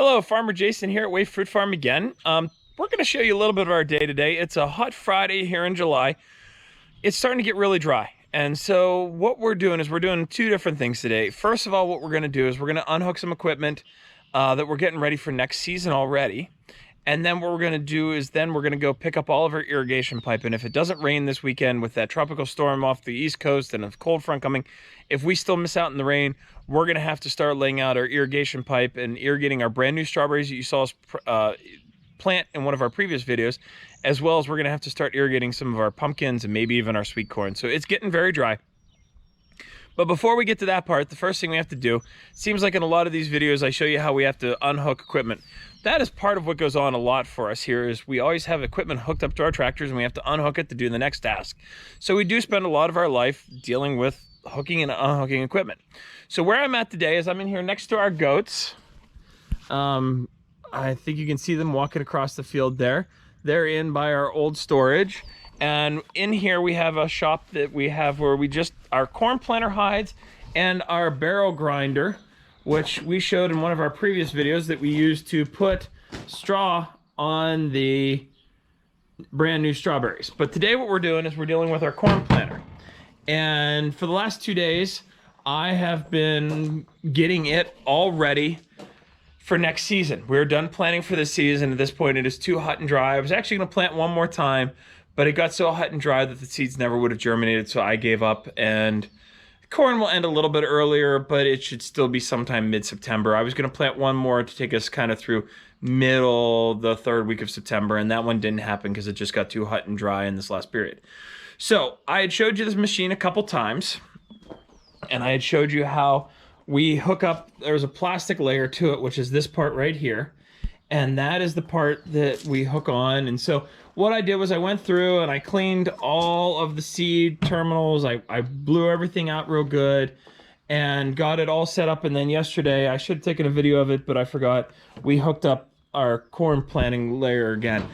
Hello, Farmer Jason here at Wave Fruit Farm again. We're going to show you a little bit of our day today. It's a hot Friday here in July. It's starting to get really dry. And so what we're doing is we're doing two different things today. First of all, what we're going to do is we're going to unhook some equipment that we're getting ready for next season already. And then what we're going to do is then we're going to go pick up all of our irrigation pipe. And if it doesn't rain this weekend with that tropical storm off the East Coast and a cold front coming, if we still miss out in the rain, we're going to have to start laying out our irrigation pipe and irrigating our brand new strawberries that you saw us plant in one of our previous videos, as well as we're going to have to start irrigating some of our pumpkins and maybe even our sweet corn. So it's getting very dry. But before we get to that part, the first thing we have to do, seems like in a lot of these videos I show you how we have to unhook equipment. That is part of what goes on a lot for us here, is we always have equipment hooked up to our tractors and we have to unhook it to do the next task. So we do spend a lot of our life dealing with hooking and unhooking equipment. So where I'm at today is I'm in here next to our goats. I think you can see them walking across the field there. They're in by our old storage. And in here we have a shop that we have where we just, our corn planter hides and our barrel grinder, which we showed in one of our previous videos that we used to put straw on the brand new strawberries. But today what we're doing is we're dealing with our corn planter. And for the last 2 days, I have been getting it all ready for next season. We're done planting for this season. At this point, it is too hot and dry. I was actually gonna plant one more time, but it got so hot and dry that the seeds never would have germinated, so I gave up. And corn will end a little bit earlier, but it should still be sometime mid-September. I was gonna plant one more to take us kind of through the third week of September, and that one didn't happen because it just got too hot and dry in this last period. So I had showed you this machine a couple times, and I had showed you how we hook up, there's a plastic layer to it, which is this part right here. And that is the part that we hook on. And so what I did was I went through and I cleaned all of the seed terminals. I blew everything out real good and got it all set up. And then yesterday, I should have taken a video of it, but I forgot, we hooked up our corn planting layer again.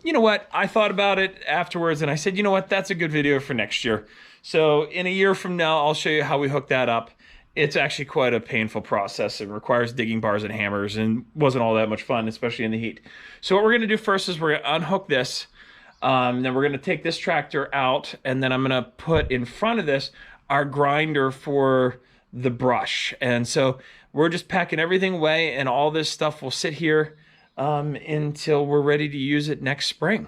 You know what? I thought about it afterwards and I said, you know what? That's a good video for next year. So in a year from now, I'll show you how we hook that up. It's actually quite a painful process. It requires digging bars and hammers and wasn't all that much fun, especially in the heat. So what we're gonna do first is we're gonna unhook this. Then we're gonna take this tractor out and then I'm gonna put in front of this our grinder for the brush. And so we're just packing everything away and all this stuff will sit here until we're ready to use it next spring.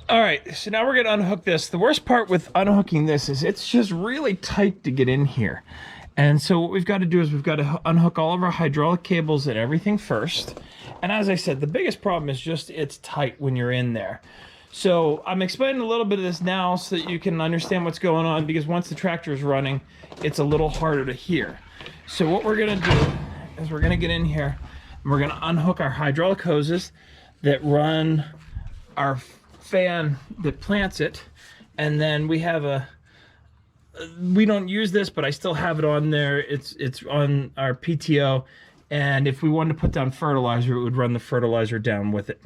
All right, so now we're gonna unhook this. The worst part with unhooking this is it's just really tight to get in here. And so what we've got to do is we've got to unhook all of our hydraulic cables and everything first. And as I said, the biggest problem is just it's tight when you're in there. So I'm explaining a little bit of this now so that you can understand what's going on, because once the tractor is running, it's a little harder to hear. So what we're gonna do is we're gonna get in here and we're gonna unhook our hydraulic hoses that run our fan that plants it. And then we have we don't use this, but I still have it on there. It's on our PTO. And if we wanted to put down fertilizer, it would run the fertilizer down with it.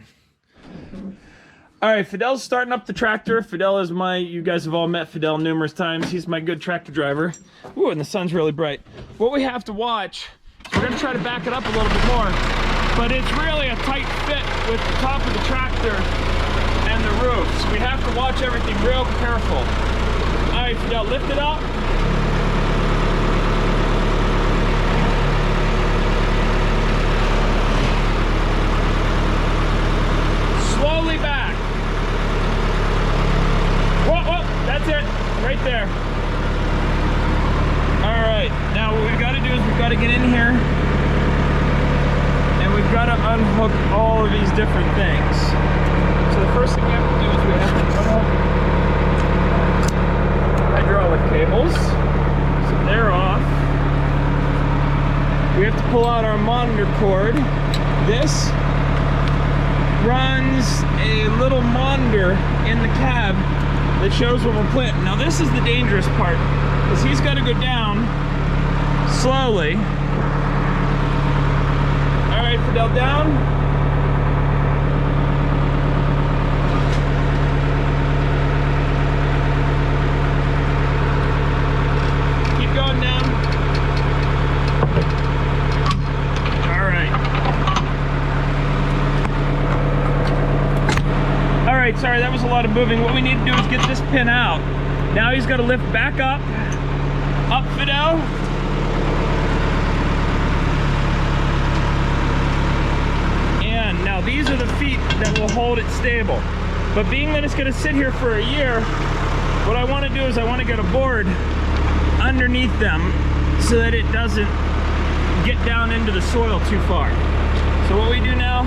All right, Fidel's starting up the tractor. Fidel is you guys have all met Fidel numerous times. He's my good tractor driver. Ooh, and the sun's really bright. What we have to watch, we're gonna try to back it up a little bit more, but it's really a tight fit with the top of the tractor and the roof. So we have to watch everything real careful. All right, Fidel, lift it up. Slowly back. That's it, right there. All right, now what we've got to do is we've got to get in here and we've got to unhook all of these different things. So the first thing we have to do is we have to unhook hydraulic cables. So they're off. We have to pull out our monitor cord. This runs a little monitor in the cab that shows what we're planting. Now this is the dangerous part, because he's got to go down slowly. All right, Fidel, down. Keep going down. All right, sorry, that was a lot of moving. What we need to do is get this pin out. Now he's got to lift back up. Up, Fidel. And now these are the feet that will hold it stable. But being that it's going to sit here for a year, what I want to do is I want to get a board underneath them so that it doesn't get down into the soil too far. So what we do now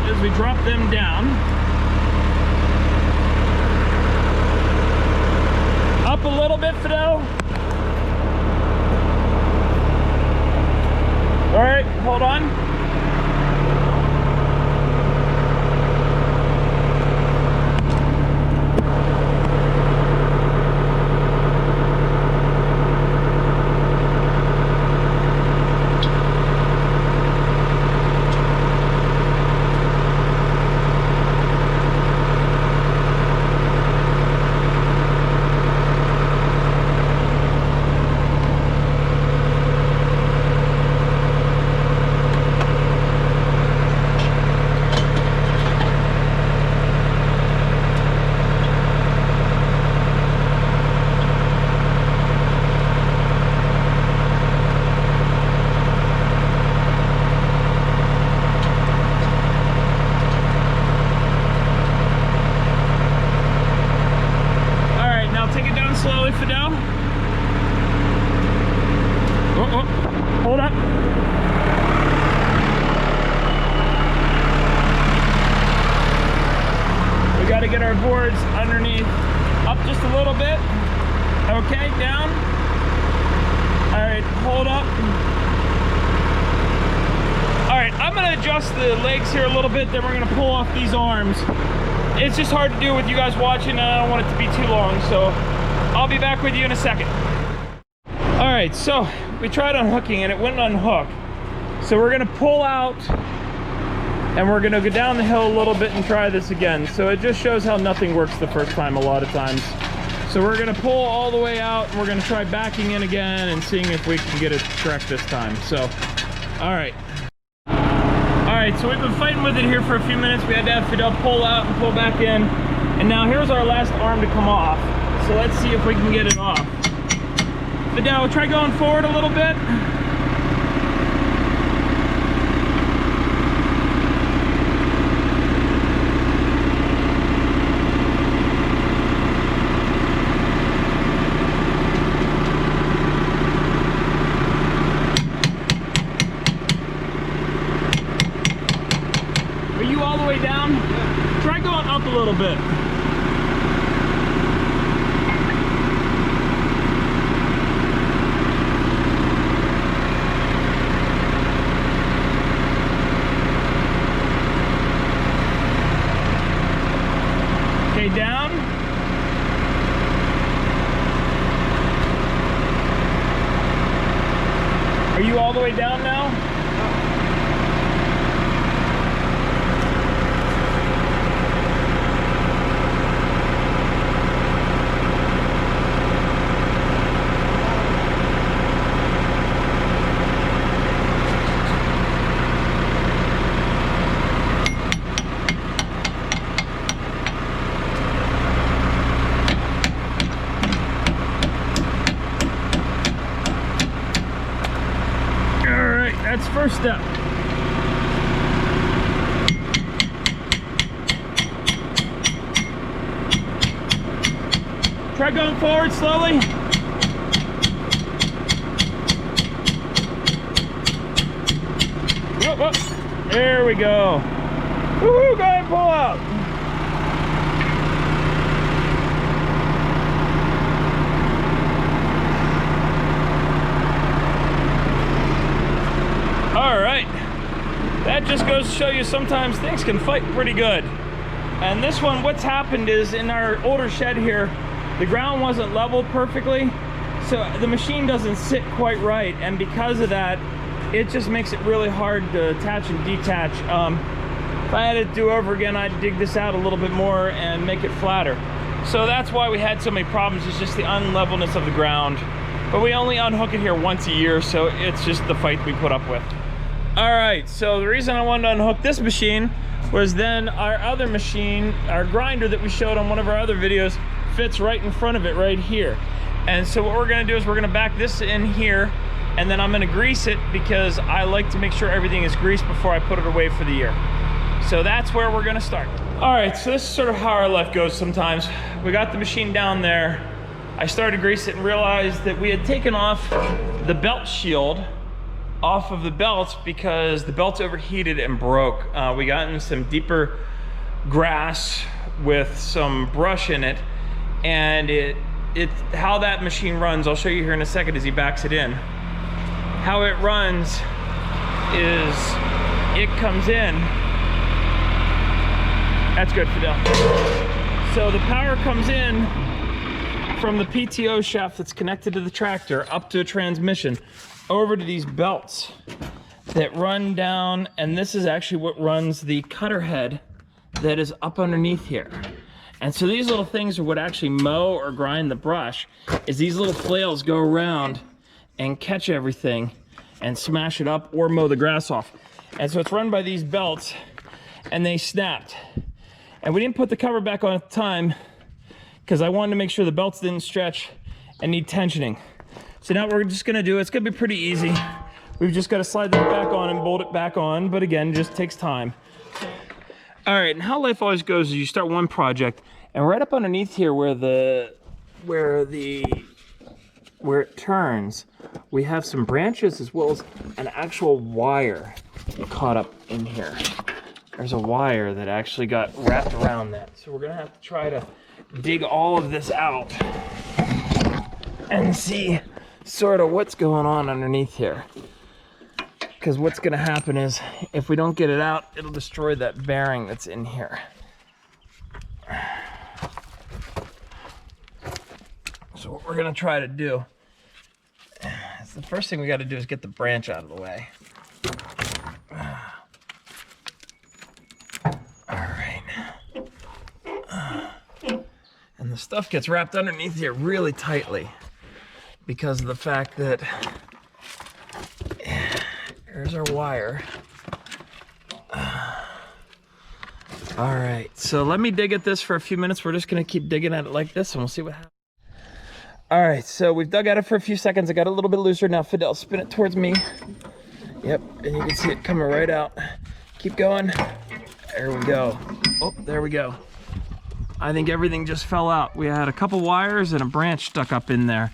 is we drop them down. Up a little bit, Fidel. All right, hold on. Slowly, Fidel. Oh, hold up. We got to get our boards underneath, up just a little bit. Okay, down. All right, hold up. All right, I'm going to adjust the legs here a little bit, then we're going to pull off these arms. It's just hard to do with you guys watching, and I don't want it to be too long, so I'll be back with you in a second. All right, so we tried unhooking and it wouldn't unhook. So we're gonna pull out and we're gonna go down the hill a little bit and try this again. So it just shows how nothing works the first time a lot of times. So we're gonna pull all the way out and we're gonna try backing in again and seeing if we can get it correct this time. So, all right. All right, so we've been fighting with it here for a few minutes. We had to have Fidel pull out and pull back in. And now here's our last arm to come off. So let's see if we can get it off. Fidel, try going forward a little bit. Are you all the way down? Try going up a little bit. Down. Are you all the way down now? That's first step. Try going forward slowly. Whoop, whoop. There we go. Woohoo, go ahead and pull out. All right, that just goes to show you sometimes things can fight pretty good. And this one, what's happened is in our older shed here, the ground wasn't leveled perfectly, so the machine doesn't sit quite right, and because of that, it just makes it really hard to attach and detach. If I had to do over again, I'd dig this out a little bit more and make it flatter. So that's why we had so many problems, it's just the unlevelness of the ground. But we only unhook it here once a year, so it's just the fight we put up with. All right, so the reason I wanted to unhook this machine was then our other machine, our grinder that we showed on one of our other videos, fits right in front of it right here. And so what we're gonna do is we're gonna back this in here, and then I'm gonna grease it because I like to make sure everything is greased before I put it away for the year. So that's where we're gonna start. All right, so this is sort of how our life goes sometimes. We got the machine down there. I started to grease it and realized that we had taken off the belt shield off of the belts because the belts overheated and broke. We got in some deeper grass with some brush in it, and how that machine runs, I'll show you here in a second as he backs it in. How it runs is it comes in. That's good, Fidel. So the power comes in from the PTO shaft that's connected to the tractor up to a transmission over to these belts that run down, and this is actually what runs the cutter head that is up underneath here. And so these little things are what actually mow or grind the brush, is these little flails go around and catch everything and smash it up or mow the grass off. And so it's run by these belts, and they snapped. And we didn't put the cover back on at the time because I wanted to make sure the belts didn't stretch and need tensioning. So now what we're just gonna do, it's gonna be pretty easy. We've just gotta slide that back on and bolt it back on, but again, it just takes time. All right, and how life always goes is you start one project, and right up underneath here where it turns, we have some branches as well as an actual wire caught up in here. There's a wire that actually got wrapped around that. So we're gonna have to try to dig all of this out and see sort of what's going on underneath here. Because what's gonna happen is if we don't get it out, it'll destroy that bearing that's in here. So what we're gonna try to do is the first thing we gotta do is get the branch out of the way. All right. And the stuff gets wrapped underneath here really tightly because of the fact that here's our wire. All right, so let me dig at this for a few minutes. We're just gonna keep digging at it like this and we'll see what happens. All right, so we've dug at it for a few seconds. I got a little bit looser. Now Fidel, spin it towards me. Yep, and you can see it coming right out. Keep going. There we go. Oh, there we go. I think everything just fell out. We had a couple wires and a branch stuck up in there.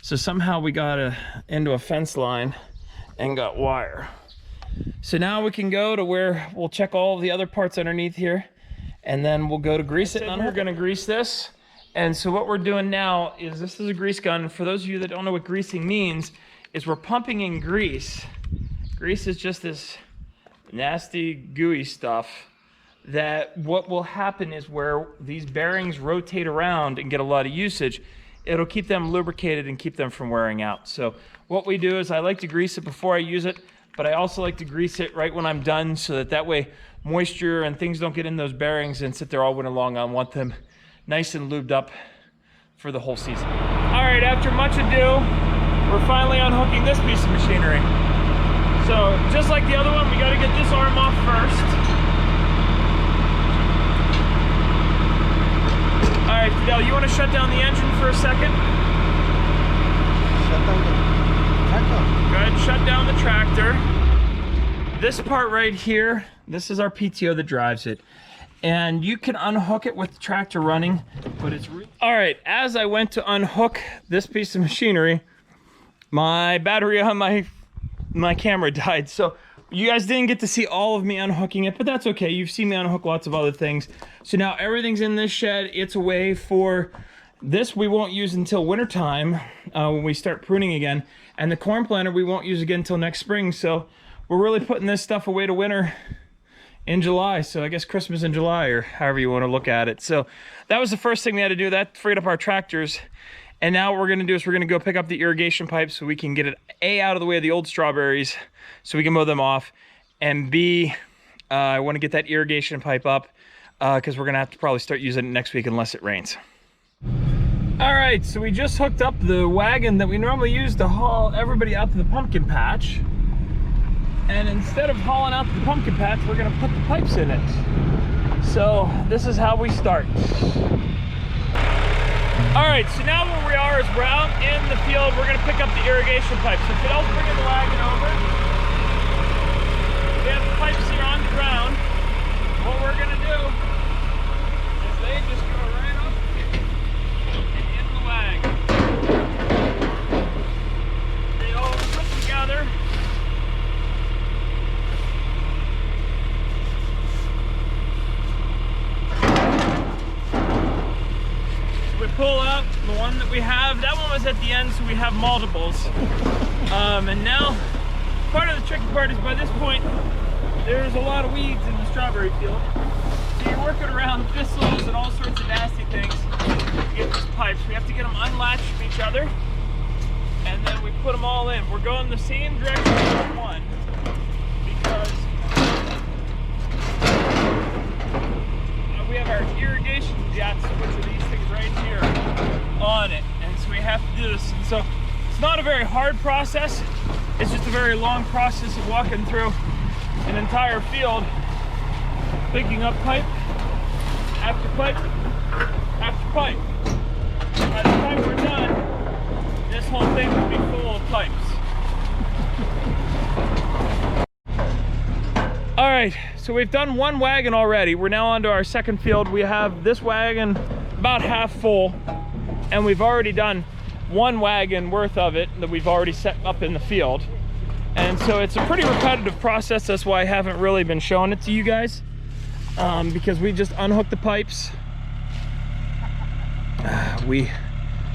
So somehow we got into a fence line and got wire. So now we can go to where we'll check all the other parts underneath here, and then we'll go to grease it. And we're gonna grease this. And so what we're doing now is, this is a grease gun. For those of you that don't know what greasing means, is we're pumping in grease. Grease is just this nasty, gooey stuff that what will happen is where these bearings rotate around and get a lot of usage, it'll keep them lubricated and keep them from wearing out. So what we do is I like to grease it before I use it, but I also like to grease it right when I'm done so that way moisture and things don't get in those bearings and sit there all winter long. I want them nice and lubed up for the whole season. All right, after much ado, we're finally unhooking this piece of machinery. So just like the other one, we gotta get this arm off first. All right, Fidel, you wanna shut down the engine for a second? Shut down the tractor. Go ahead and shut down the tractor. This part right here, this is our PTO that drives it. And you can unhook it with the tractor running, but it's really... All right, as I went to unhook this piece of machinery, my battery on my camera died. So you guys didn't get to see all of me unhooking it, but that's okay. You've seen me unhook lots of other things. So now everything's in this shed. It's away for this. We won't use until wintertime when we start pruning again. And the corn planter we won't use again until next spring. So we're really putting this stuff away to winter in July. So I guess Christmas in July, or however you want to look at it. So that was the first thing we had to do. That freed up our tractors. And now what we're gonna do is we're gonna go pick up the irrigation pipe so we can get it A, out of the way of the old strawberries so we can mow them off, and B, I wanna get that irrigation pipe up because we're gonna have to probably start using it next week unless it rains. All right, so we just hooked up the wagon that we normally use to haul everybody out to the pumpkin patch. And instead of hauling out the pumpkin patch, we're gonna put the pipes in it. So this is how we start. All right, so now where we are is we're out in the field. We're gonna pick up the irrigation pipes. So Fidel's bringing the wagon over. We have the pipes here on the ground. What we're gonna do is they just go right up and in the wagon. They all put together. We pull out the one that we have. That one was at the end, so we have multiples. And now, part of the tricky part is by this point, there's a lot of weeds in the strawberry field. So you're working around thistles and all sorts of nasty things to get these pipes. We have to get them unlatched from each other, and then we put them all in. We're going the same direction as one, because we have our irrigation jets, which are these things right here on it, and so we have to do this. And so it's not a very hard process, it's just a very long process of walking through an entire field, picking up pipe after pipe after pipe. By the time we're done, this whole thing will be full of pipes. All right, so we've done one wagon already. We're now on to our second field. We have this wagon about half full, and we've already done one wagon worth of it that we've already set up in the field. And so it's a pretty repetitive process. That's why I haven't really been showing it to you guys, because we just unhook the pipes. We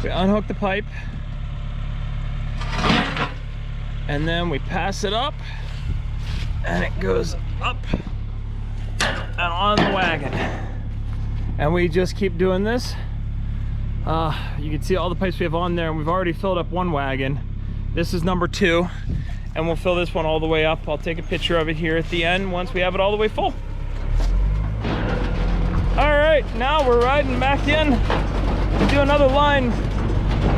unhook the pipe, and then we pass it up, and it goes up and on the wagon. And we just keep doing this. You can see all the pipes we have on there, and we've already filled up one wagon. This is number 2, and we'll fill this one all the way up. I'll take a picture of it here at the end once we have it all the way full. All right, now we're riding back in to do another line.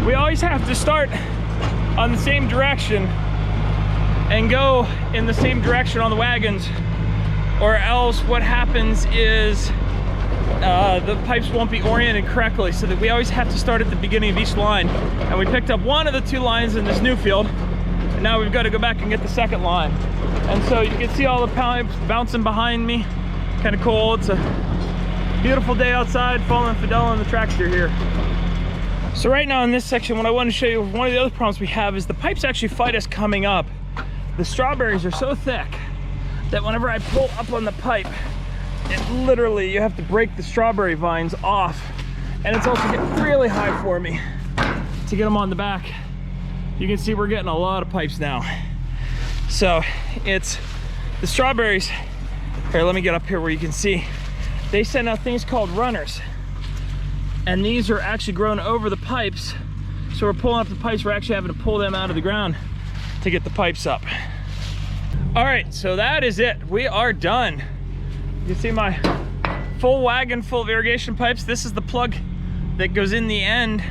We always have to start on the same direction and go in the same direction on the wagons, or else what happens is the pipes won't be oriented correctly, so that we always have to start at the beginning of each line. And we picked up one of the 2 lines in this new field, and now we've got to go back and get the second line. And so you can see all the pipes bouncing behind me. Kind of cool. It's a beautiful day outside, following Fidel on the tractor here. So right now in this section, what I want to show you, one of the other problems we have is the pipes actually fight us coming up. The strawberries are so thick that whenever I pull up on the pipe, it literally, you have to break the strawberry vines off. And it's also getting really high for me to get them on the back. You can see we're getting a lot of pipes now. So it's the strawberries. Here, let me get up here where you can see. They send out things called runners. And these are actually grown over the pipes. So we're pulling up the pipes, we're actually having to pull them out of the ground to get the pipes up. All right, so that is it. We are done. You can see my full wagon full of irrigation pipes. This is the plug that goes in the end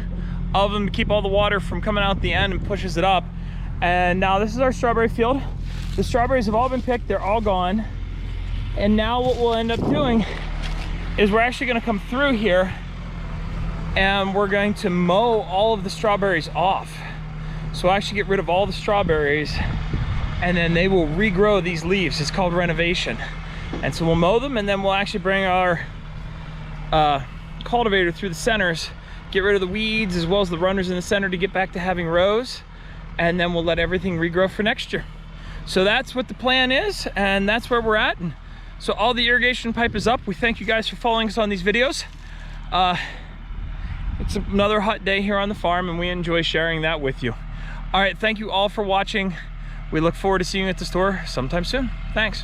of them to keep all the water from coming out the end and pushes it up. And now this is our strawberry field. The strawberries have all been picked, they're all gone. And now what we'll end up doing is we're actually gonna come through here and we're going to mow all of the strawberries off. So we'll actually get rid of all the strawberries, and then they will regrow these leaves. It's called renovation. And so we'll mow them, and then we'll actually bring our cultivator through the centers, get rid of the weeds as well as the runners in the center to get back to having rows, and then we'll let everything regrow for next year. So that's what the plan is, and that's where we're at. And so all the irrigation pipe is up. We thank you guys for following us on these videos. It's another hot day here on the farm, and we enjoy sharing that with you. All right, thank you all for watching. We look forward to seeing you at the store sometime soon. Thanks.